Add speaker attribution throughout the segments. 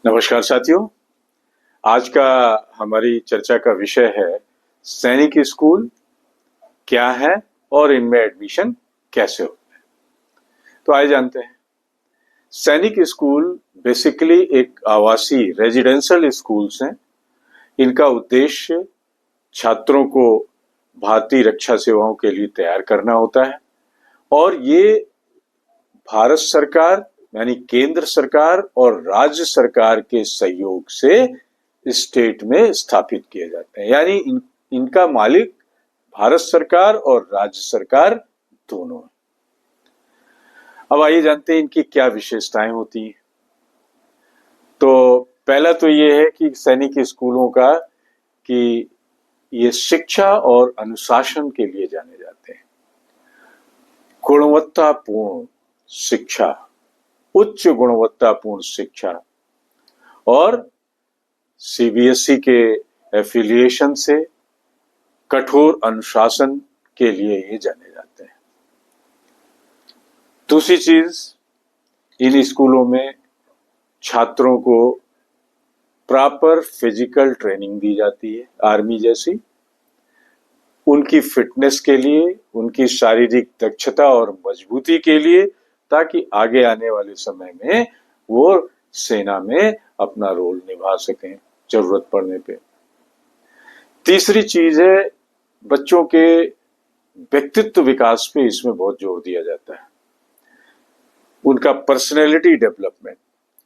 Speaker 1: नमस्कार साथियों। आज का हमारी चर्चा का विषय है सैनिक स्कूल क्या है और इनमें एडमिशन कैसे होता है। तो आइए जानते हैं। सैनिक स्कूल बेसिकली एक आवासीय रेजिडेंशियल स्कूल्स हैं। इनका उद्देश्य छात्रों को भारतीय रक्षा सेवाओं के लिए तैयार करना होता है और ये भारत सरकार यानी केंद्र सरकार और राज्य सरकार के सहयोग से स्टेट में स्थापित किए जाते हैं। यानी इनका मालिक भारत सरकार और राज्य सरकार दोनों है। अब आइए जानते हैं इनकी क्या विशेषताएं होती हैं। तो पहला तो ये है कि सैनिक स्कूलों का कि ये शिक्षा और अनुशासन के लिए जाने जाते हैं। गुणवत्तापूर्ण शिक्षा, उच्च गुणवत्तापूर्ण शिक्षा और सीबीएसई के एफिलिएशन से कठोर अनुशासन के लिए ये जाने जाते हैं। दूसरी चीज, इन स्कूलों में छात्रों को प्रॉपर फिजिकल ट्रेनिंग दी जाती है, आर्मी जैसी, उनकी फिटनेस के लिए, उनकी शारीरिक दक्षता और मजबूती के लिए, ताकि आगे आने वाले समय में वो सेना में अपना रोल निभा सकें जरूरत पड़ने पे। तीसरी चीज है, बच्चों के व्यक्तित्व विकास पे इसमें बहुत जोर दिया जाता है। उनका personality development,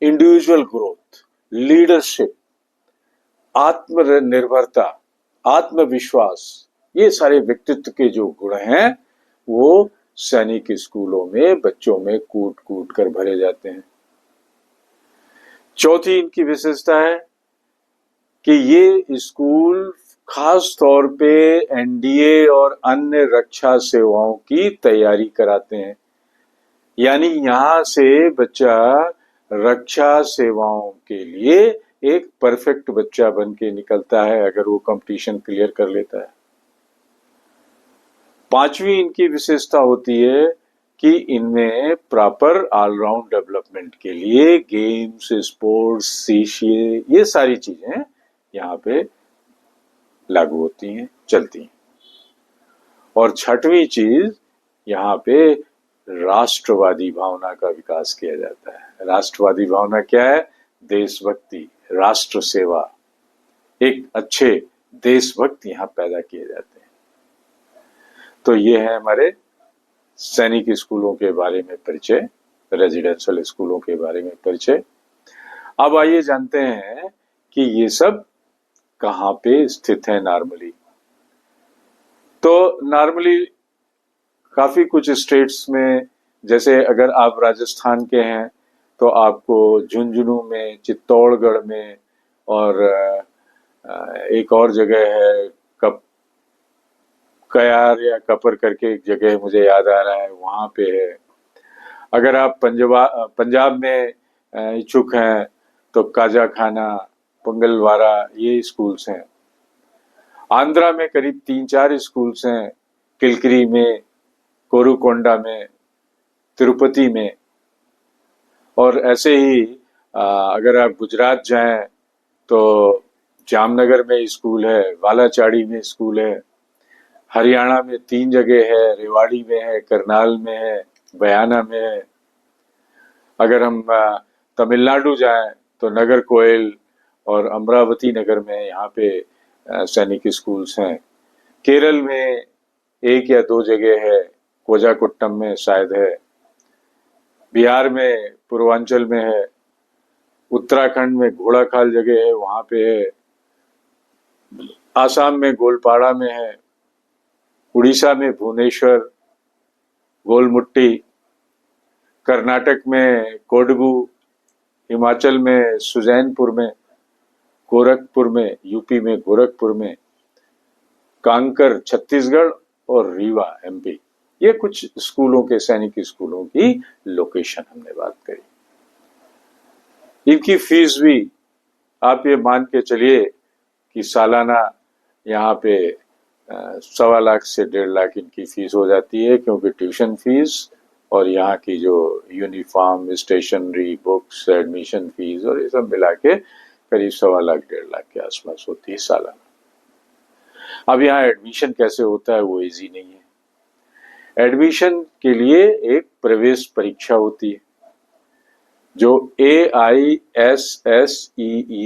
Speaker 1: individual growth, leadership, आत्मनिर्भरता, आत्मविश्वास, ये सारे व्यक्तित्व के जो गुण हैं वो सैनिक स्कूलों में बच्चों में कूट कूट कर भरे जाते हैं। चौथी इनकी विशेषता है कि ये स्कूल खास तौर पे एनडीए और अन्य रक्षा सेवाओं की तैयारी कराते हैं। यानी यहां से बच्चा रक्षा सेवाओं के लिए एक परफेक्ट बच्चा बन के निकलता है अगर वो कंपटीशन क्लियर कर लेता है। पांचवी इनकी विशेषता होती है कि इनमें प्रॉपर ऑलराउंड डेवलपमेंट के लिए गेम्स, स्पोर्ट्स, सीसीए, ये सारी चीजें यहाँ पे लागू होती हैं, चलती हैं। और छठवीं चीज, यहाँ पे राष्ट्रवादी भावना का विकास किया जाता है। राष्ट्रवादी भावना क्या है? देशभक्ति, राष्ट्र सेवा, एक अच्छे देशभक्त यहाँ पैदा किए जाते हैं। तो ये है हमारे सैनिक स्कूलों के बारे में परिचय, रेजिडेंशियल स्कूलों के बारे में परिचय। अब आइए जानते हैं कि ये सब कहाँ पे स्थित है नॉर्मली। तो नॉर्मली काफी कुछ स्टेट्स में, जैसे अगर आप राजस्थान के हैं तो आपको झुंझुनू में, चित्तौड़गढ़ में और एक और जगह है कयार या कपर करके एक जगह मुझे याद आ रहा है, वहां पे है। अगर आप पंजाब में इच्छुक हैं तो काजा खाना, पंगलवारा, ये स्कूल्स हैं। आंध्रा में करीब 3-4 स्कूल्स हैं, किलकरी में, कोरुकोंडा में, तिरुपति में। और ऐसे ही अगर आप गुजरात जाएं तो जामनगर में स्कूल है, वालाचाड़ी में स्कूल है। हरियाणा में 3 जगह है, रेवाड़ी में है, करनाल में है, बयाना में है। अगर हम तमिलनाडु जाएं तो नगर कोयल और अमरावती नगर में यहाँ पे सैनिक स्कूल्स हैं। केरल में 1 या 2 जगह है, कोजाकुट्टम में शायद है। बिहार में पूर्वांचल में है। उत्तराखंड में घोड़ाखाल जगह है, वहां पे है। आसाम में गोलपाड़ा में है। उड़ीसा में भुवनेश्वर, गोलमुट्टी, कर्नाटक में कोडगू, हिमाचल में सुजैनपुर में, गोरखपुर में, यूपी में गोरखपुर में, कांकर छत्तीसगढ़ और रीवा एमपी। ये कुछ स्कूलों के, सैनिक स्कूलों की लोकेशन हमने बात करी। इनकी फीस भी आप ये मान के चलिए कि सालाना यहाँ पे 1.25 लाख से 1.5 लाख इनकी फीस हो जाती है, क्योंकि ट्यूशन फीस और यहाँ की जो uniform, stationery, books, admission fees और ये सब मिला के करीब 1.25 लाख 1.5 लाख के आसपास होती है सालाना। अब यहाँ एडमिशन कैसे होता है वो इजी नहीं है। एडमिशन के लिए एक प्रवेश परीक्षा होती है जो AISSEE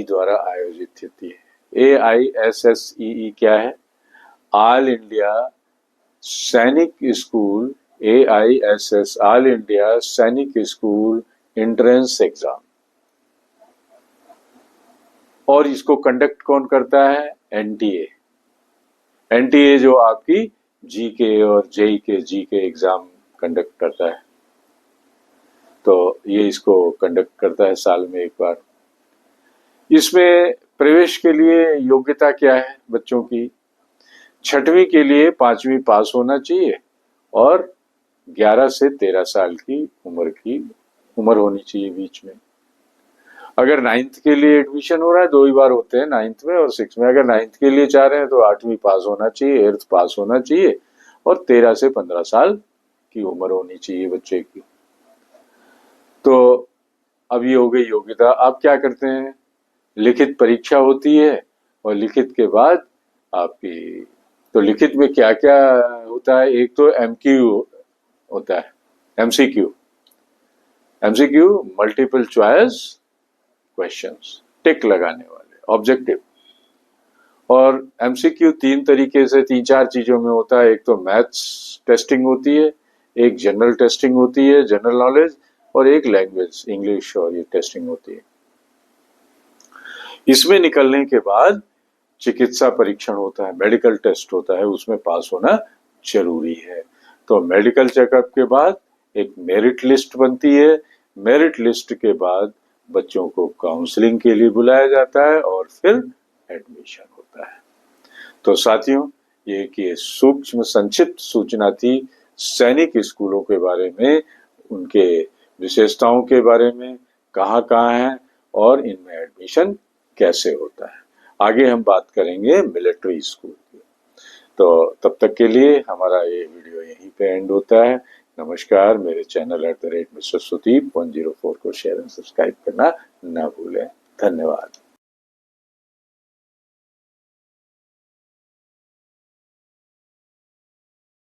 Speaker 1: द्वारा आयोजित होती है। AISSEE क्या है? ऑल इंडिया सैनिक स्कूल, AISS ऑल इंडिया सैनिक स्कूल एंट्रेंस एग्जाम। और इसको कंडक्ट कौन करता है? NTA। NTA जो आपकी GK और JEE के GK एग्जाम कंडक्ट करता है, तो ये इसको कंडक्ट करता है साल में एक बार। इसमें प्रवेश के लिए योग्यता क्या है बच्चों की? 6वीं के लिए 5वीं पास होना चाहिए और 11 से 13 साल की उम्र होनी चाहिए बीच में। अगर 9th के लिए एडमिशन हो रहा है, 2 ही बार होते हैं, 9th में और 6th में। अगर 9th के लिए चाह रहे हैं तो 8वीं पास होना चाहिए, 8th पास होना चाहिए और 13 से 15 साल की उम्र होनी चाहिए बच्चे की। तो अब ये हो गई योग्यता। आप क्या करते हैं? लिखित परीक्षा होती है और लिखित के बाद आपकी, तो लिखित में क्या क्या होता है? एक तो MQ होता है, MCQ मल्टीपल चॉइस क्वेश्चंस, टिक लगाने वाले, ऑब्जेक्टिव। और MCQ 3 तरीके से 3-4 चीजों में होता है। एक तो मैथ्स टेस्टिंग होती है, एक जनरल टेस्टिंग होती है, जनरल नॉलेज, और एक लैंग्वेज इंग्लिश और ये टेस्टिंग होती है। इसमें निकलने के बाद चिकित्सा परीक्षण होता है, मेडिकल टेस्ट होता है, उसमें पास होना जरूरी है। तो मेडिकल चेकअप के बाद एक मेरिट लिस्ट बनती है। मेरिट लिस्ट के बाद बच्चों को काउंसलिंग के लिए बुलाया जाता है और फिर एडमिशन होता है। तो साथियों, ये सूक्ष्म संक्षिप्त सूचना थी सैनिक स्कूलों के बारे में, उनके विशेषताओं के बारे में, कहाँ है और इनमें एडमिशन कैसे होता है। आगे हम बात करेंगे मिलिट्री स्कूल की। तो तब तक के लिए हमारा ये वीडियो यहीं पे एंड होता है। नमस्कार। मेरे चैनल @Mr. Sudeep 104 को शेयर एंड सब्सक्राइब करना ना भूलें। धन्यवाद।